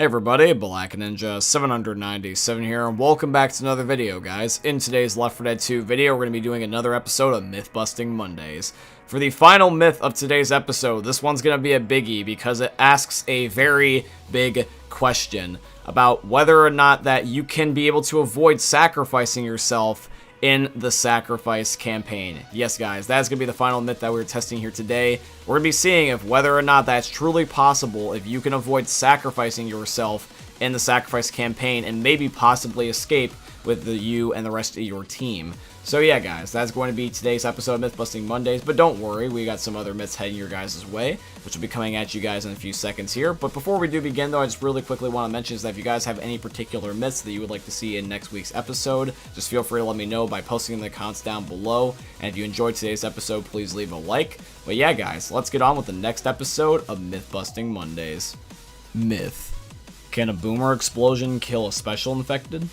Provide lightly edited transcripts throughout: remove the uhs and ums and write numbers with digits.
Hey everybody, Black Ninja 797 here, and welcome back to another video, guys. In today's Left 4 Dead 2 video, we're going to be doing another episode of Myth Busting Mondays. For the final myth of today's episode, this one's going to be a biggie because it asks a very big question about whether or not that you can be able to avoid sacrificing yourself in the sacrifice campaign. Yes, guys, that's going to be the final myth that we're testing here today. We're going to be seeing if whether or not that's truly possible, if you can avoid sacrificing yourself in the sacrifice campaign and maybe possibly escape with you and the rest of your team. So yeah, guys, that's going to be today's episode of Myth Busting Mondays, but don't worry, we got some other myths heading your guys' way, which will be coming at you guys in a few seconds here. But before we do begin, though, I just really quickly want to mention is that if you guys have any particular myths that you would like to see in next week's episode, just feel free to let me know by posting in the comments down below. And if you enjoyed today's episode, please leave a like. But yeah, guys, let's get on with the next episode of Myth Busting Mondays. Myth. Can a boomer explosion kill a special infected?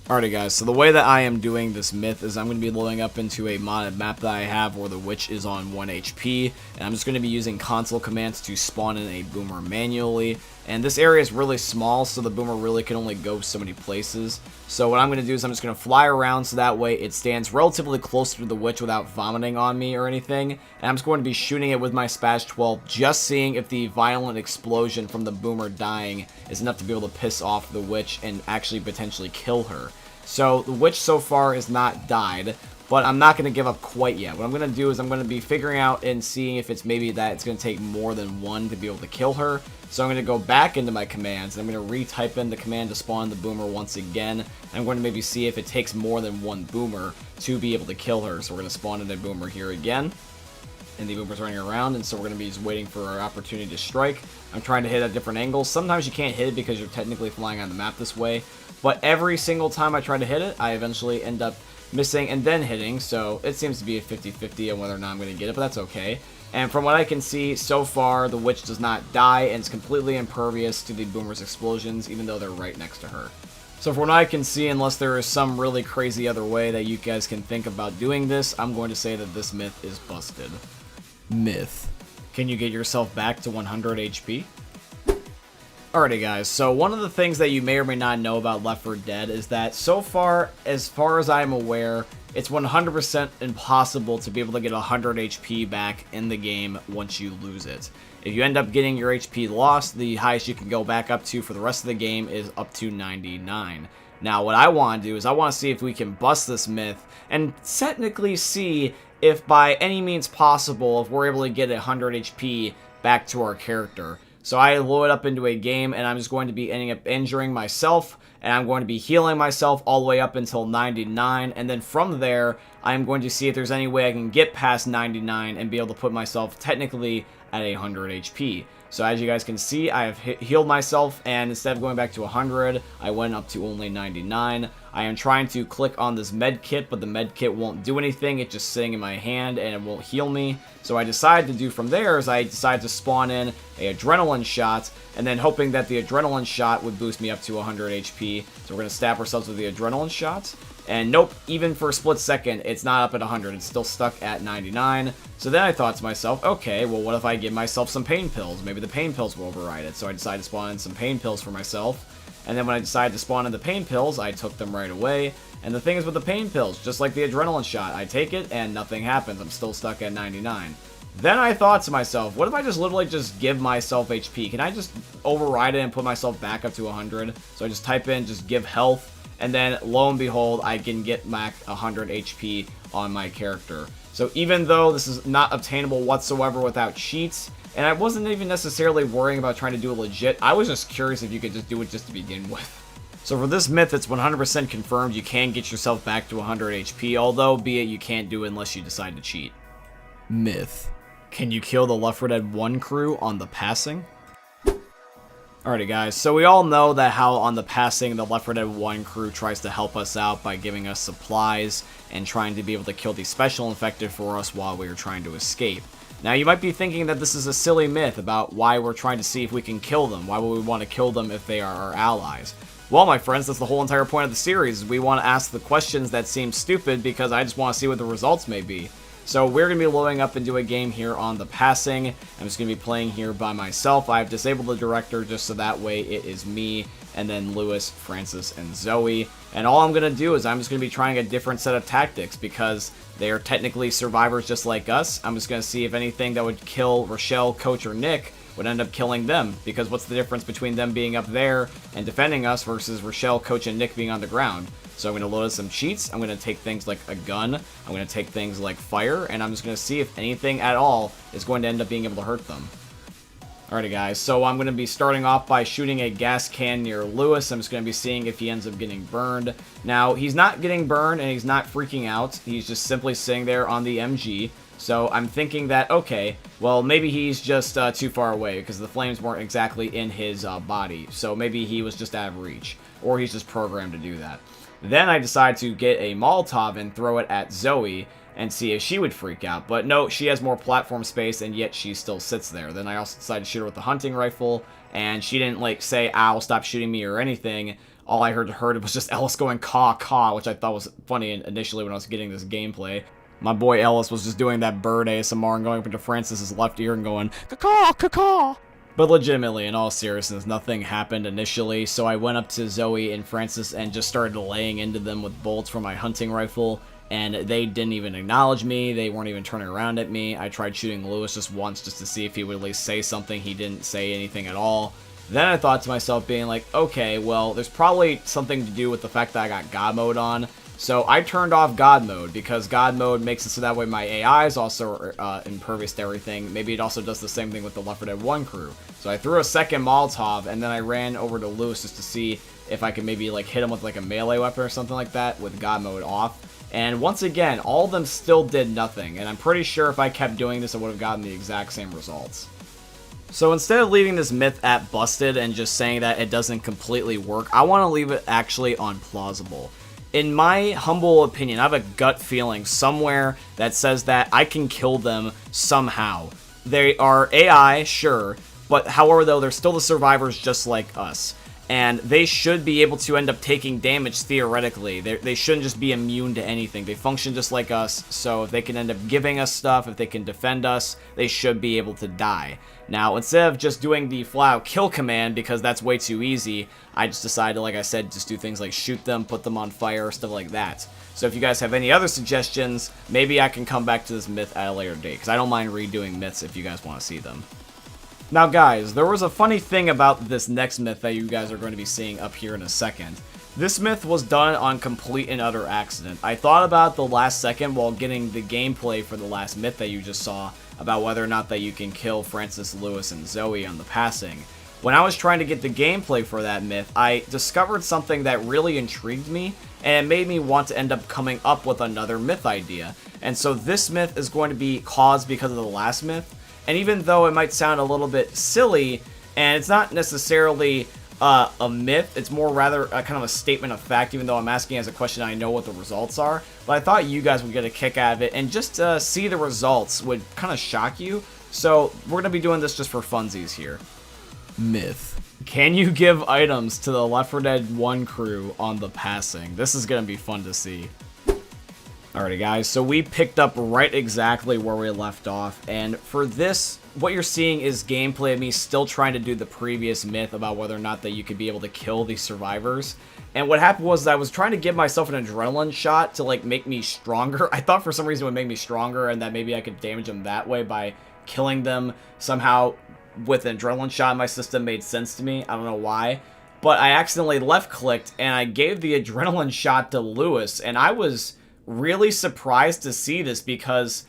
Alrighty, guys, so the way that I am doing this myth is I'm going to be loading up into a modded map that I have where the witch is on 1 HP, and I'm just going to be using console commands to spawn in a boomer manually. And this area is really small, so the boomer really can only go so many places. So what I'm going to do is I'm just going to fly around so that way it stands relatively close to the witch without vomiting on me or anything. And I'm just going to be shooting it with my Spaz 12, just seeing if the violent explosion from the boomer dying is enough to be able to piss off the witch and actually potentially kill her. So the witch so far has not died, but I'm not going to give up quite yet. What I'm going to do is I'm going to be figuring out and seeing if it's maybe that it's going to take more than one to be able to kill her. So I'm going to go back into my commands, and I'm going to re-type in the command to spawn the boomer once again. I'm going to maybe see if it takes more than one boomer to be able to kill her. So we're going to spawn in a boomer here again. And the boomer's running around, and so we're going to be just waiting for our opportunity to strike. I'm trying to hit at different angles. Sometimes you can't hit it because you're technically flying on the map this way. But every single time I try to hit it, I eventually end up missing and then hitting. So it seems to be a 50-50 on whether or not I'm going to get it, but that's okay. And from what I can see, so far, the witch does not die and is completely impervious to the boomer's explosions, even though they're right next to her. So from what I can see, unless there is some really crazy other way that you guys can think about doing this, I'm going to say that this myth is busted. Myth. Can you get yourself back to 100 HP? Alrighty, guys, so one of the things that you may or may not know about Left 4 Dead is that so far as I'm aware, it's 100% impossible to be able to get 100 HP back in the game once you lose it. If you end up getting your HP lost, the highest you can go back up to for the rest of the game is up to 99. Now, what I want to do is I want to see if we can bust this myth and technically see if by any means possible, if we're able to get 100 HP back to our character. So I load up into a game, and I'm just going to be ending up injuring myself, and I'm going to be healing myself all the way up until 99, and then from there, I'm going to see if there's any way I can get past 99 and be able to put myself technically at 100 HP. So as you guys can see, I have healed myself, and instead of going back to 100, I went up to only 99. I am trying to click on this med kit, but the med kit won't do anything. It's just sitting in my hand, and it won't heal me. So I decided to do from there is I decided to spawn in a adrenaline shot, and then hoping that the adrenaline shot would boost me up to 100 HP. So we're going to stab ourselves with the adrenaline shots. And nope, even for a split second, it's not up at 100. It's still stuck at 99. So then I thought to myself, okay, well, what if I give myself some pain pills? Maybe the pain pills will override it. So I decided to spawn in some pain pills for myself. And then when I decided to spawn in the pain pills, I took them right away. And the thing is with the pain pills, just like the adrenaline shot, I take it and nothing happens. I'm still stuck at 99. Then I thought to myself, what if I just literally just give myself HP? Can I just override it and put myself back up to 100? So I just type in, just give health. And then, lo and behold, I can get back 100 HP on my character. So even though this is not obtainable whatsoever without cheats, and I wasn't even necessarily worrying about trying to do it legit, I was just curious if you could just do it just to begin with. So for this myth, it's 100% confirmed you can get yourself back to 100 HP, although be it you can't do it unless you decide to cheat. Myth. Can you kill the Left 4 Dead 1 crew on the passing? Alrighty, guys, so we all know that how on the passing the Left 4 Dead 1 crew tries to help us out by giving us supplies and trying to be able to kill the special infected for us while we are trying to escape. Now, you might be thinking that this is a silly myth about why we're trying to see if we can kill them. Why would we want to kill them if they are our allies? Well, my friends, that's the whole entire point of the series. We want to ask the questions that seem stupid because I just want to see what the results may be. So we're going to be loading up into a game here on the passing. I'm just going to be playing here by myself. I've disabled the director just so that way it is me and then Lewis, Francis, and Zoe. And all I'm going to do is I'm just going to be trying a different set of tactics because they are technically survivors just like us. I'm just going to see if anything that would kill Rochelle, Coach, or Nick would end up killing them, because what's the difference between them being up there and defending us versus Rochelle, Coach, and Nick being on the ground? So I'm going to load some cheats. I'm going to take things like a gun. I'm going to take things like fire, and I'm just going to see if anything at all is going to end up being able to hurt them. Alrighty guys, so I'm going to be starting off by shooting a gas can near Lewis. I'm just going to be seeing if he ends up getting burned. Now, he's not getting burned and he's not freaking out. He's just simply sitting there on the MG. So I'm thinking that, okay, well, maybe he's just too far away because the flames weren't exactly in his body. So maybe he was just out of reach, or he's just programmed to do that. Then I decide to get a Molotov and throw it at Zoe and see if she would freak out. But no, she has more platform space, and yet she still sits there. Then I also decided to shoot her with the hunting rifle, and she didn't, like, say, ow, stop shooting me or anything. All I heard was just Ellis going caw, caw, which I thought was funny initially when I was getting this gameplay. My boy Ellis was just doing that bird ASMR and going up into Francis's left ear and going, caw, caw. But legitimately, in all seriousness, nothing happened initially, so I went up to Zoe and Francis and just started laying into them with bolts from my hunting rifle, and they didn't even acknowledge me. They weren't even turning around at me. I tried shooting Lewis just once just to see if he would at least say something. He didn't say anything at all. Then I thought to myself, being like, okay, well, there's probably something to do with the fact that I got God mode on. So I turned off God mode, because God mode makes it so that way my AI is also impervious to everything. Maybe it also does the same thing with the Left 4 Dead 1 crew. So I threw a second Molotov, and then I ran over to Lewis just to see if I could maybe like hit him with like a melee weapon or something like that with God mode off. And once again, all of them still did nothing, and I'm pretty sure if I kept doing this, I would have gotten the exact same results. So instead of leaving this myth at busted and just saying that it doesn't completely work, I want to leave it actually on plausible. In my humble opinion, I have a gut feeling somewhere that says that I can kill them somehow. They are AI, sure, but however though, they're still the survivors just like us. And they should be able to end up taking damage theoretically. They shouldn't just be immune to anything. They function just like us, so if they can end up giving us stuff, if they can defend us, they should be able to die. Now, instead of just doing the flat-out kill command, because that's way too easy, I just decided, like I said, just do things like shoot them, put them on fire, stuff like that. So if you guys have any other suggestions, maybe I can come back to this myth at a later date, because I don't mind redoing myths if you guys want to see them. Now guys, there was a funny thing about this next myth that you guys are going to be seeing up here in a second. This myth was done on complete and utter accident. I thought about the last second while getting the gameplay for the last myth that you just saw about whether or not that you can kill Francis, Lewis, and Zoe on the passing. When I was trying to get the gameplay for that myth, I discovered something that really intrigued me, and it made me want to end up coming up with another myth idea. And so this myth is going to be caused because of the last myth. And even though it might sound a little bit silly, and it's not necessarily a myth, it's more rather a kind of a statement of fact, even though I'm asking as a question, I know what the results are. But I thought you guys would get a kick out of it, and just see the results would kind of shock you. So we're going to be doing this just for funsies here. Myth. Can you give items to the Left 4 Dead 1 crew on the passing? This is going to be fun to see. Alrighty guys, so we picked up right exactly where we left off, and for this, what you're seeing is gameplay of me still trying to do the previous myth about whether or not that you could be able to kill these survivors. And what happened was I was trying to give myself an adrenaline shot to like make me stronger. I thought for some reason it would make me stronger and that maybe I could damage them that way by killing them somehow with an adrenaline shot in my system made sense to me. I don't know why. But I accidentally left-clicked and I gave the adrenaline shot to Lewis, and I was really surprised to see this because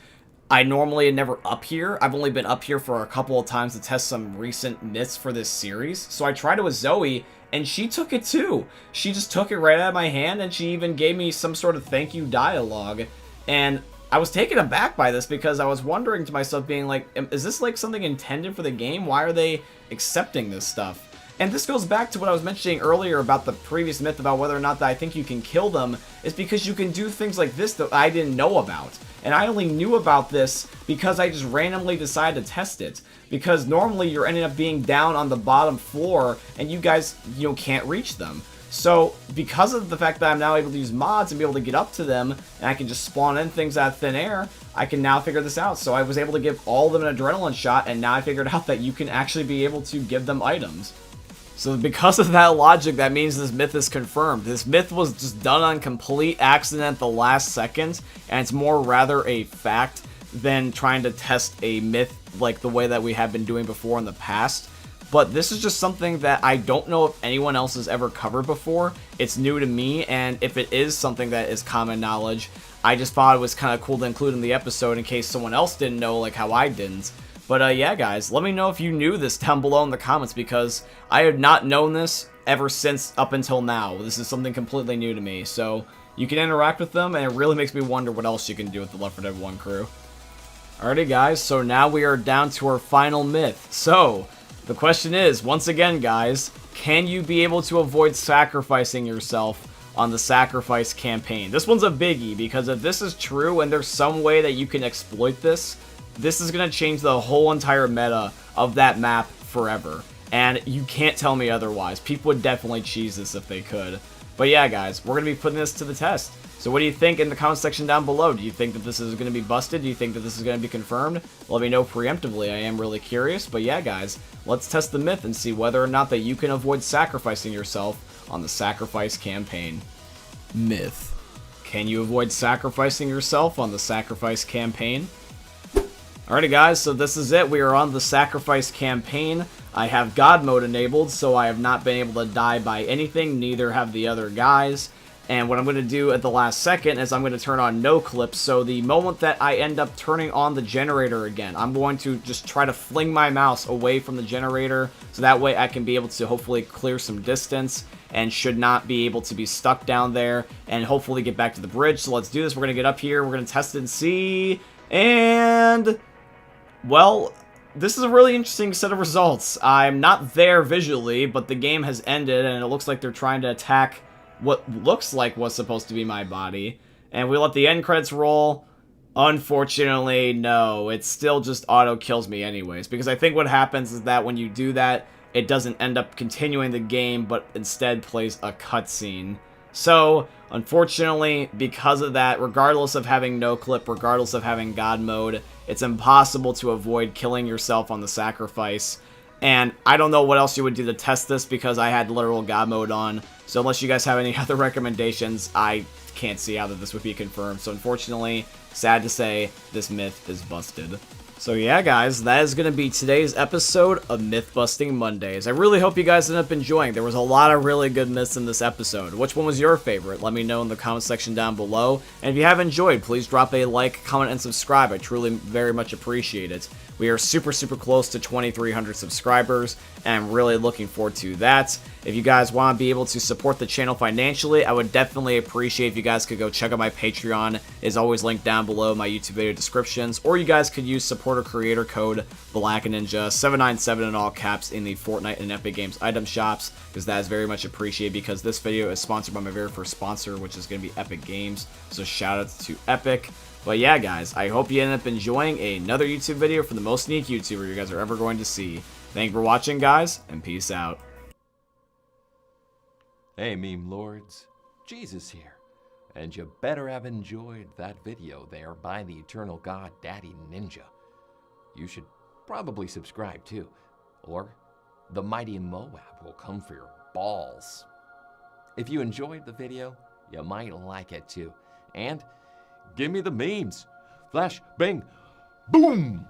I normally am never up here. I've only been up here for a couple of times to test some recent myths for this series. So I tried it with Zoe, and she took it too. She just took it right out of my hand, and she even gave me some sort of thank you dialogue. And I was taken aback by this because I was wondering to myself, being like, is this like something intended for the game? Why are they accepting this stuff? And this goes back to what I was mentioning earlier about the previous myth about whether or not that I think you can kill them, is because you can do things like this that I didn't know about. And I only knew about this because I just randomly decided to test it. Because normally you're ending up being down on the bottom floor and you guys, can't reach them. So because of the fact that I'm now able to use mods and be able to get up to them, and I can just spawn in things out of thin air, I can now figure this out. So I was able to give all of them an adrenaline shot, and now I figured out that you can actually be able to give them items. So because of that logic, that means this myth is confirmed. This myth was just done on complete accident at the last second, and it's more rather a fact than trying to test a myth like the way that we have been doing before in the past. But this is just something that I don't know if anyone else has ever covered before. It's new to me, and if it is something that is common knowledge, I just thought it was kind of cool to include in the episode in case someone else didn't know, like how I didn't. But yeah, guys, let me know if you knew this down below in the comments, because I had not known this ever since up until now. This is something completely new to me. So you can interact with them, and it really makes me wonder what else you can do with the Left 4 Dead 1 crew. Alrighty, guys, so now we are down to our final myth. So the question is, once again, guys, can you be able to avoid sacrificing yourself on the sacrifice campaign? This one's a biggie, because if this is true and there's some way that you can exploit this, this is going to change the whole entire meta of that map forever. And you can't tell me otherwise. People would definitely cheese this if they could. But yeah, guys, we're going to be putting this to the test. So what do you think in the comment section down below? Do you think that this is going to be busted? Do you think that this is going to be confirmed? Let me know preemptively. I am really curious. But yeah, guys, let's test the myth and see whether or not that you can avoid sacrificing yourself on the sacrifice campaign. Myth. Can you avoid sacrificing yourself on the sacrifice campaign? Alrighty, guys, so this is it. We are on the sacrifice campaign. I have God mode enabled, so I have not been able to die by anything. Neither have the other guys. And what I'm going to do at the last second is I'm going to turn on no clips. So the moment that I end up turning on the generator again, I'm going to just try to fling my mouse away from the generator, so that way I can be able to hopefully clear some distance and should not be able to be stuck down there and hopefully get back to the bridge. So let's do this. We're going to get up here. We're going to test it and see. And well, this is a really interesting set of results. I'm not there visually, but the game has ended, and it looks like they're trying to attack what looks like was supposed to be my body. And we let the end credits roll. Unfortunately, no. It still just auto-kills me anyways, because I think what happens is that when you do that, it doesn't end up continuing the game, but instead plays a cutscene. So, unfortunately, because of that, regardless of having no clip, regardless of having God mode, it's impossible to avoid killing yourself on the sacrifice. And I don't know what else you would do to test this, because I had literal God mode on. So unless you guys have any other recommendations, I can't see how that this would be confirmed. So unfortunately, sad to say, this myth is busted. So yeah, guys, that is going to be today's episode of Myth Busting Mondays. I really hope you guys ended up enjoying. There was a lot of really good myths in this episode. Which one was your favorite? Let me know in the comment section down below. And if you have enjoyed, please drop a like, comment, and subscribe. I truly very much appreciate it. We are super close to 2,300 subscribers, and I'm really looking forward to that. If you guys want to be able to support the channel financially, I would definitely appreciate if you guys could go check out my Patreon. It's always linked down below my YouTube video descriptions, or you guys could use supporter creator code BlackNinja797 in all caps in the Fortnite and Epic Games item shops, because that is very much appreciated, because this video is sponsored by my very first sponsor, which is going to be Epic Games. So shout out to Epic. But yeah, guys, I hope you end up enjoying another YouTube video from the most unique YouTuber you guys are ever going to see. Thank you for watching, guys, and peace out. Hey, meme lords, Jesus here, and you better have enjoyed that video there by the eternal god Daddy Ninja. You should probably subscribe too, or the mighty Moab will come for your balls. If you enjoyed the video, you might like it too, and give me the memes. Flash, bang, boom!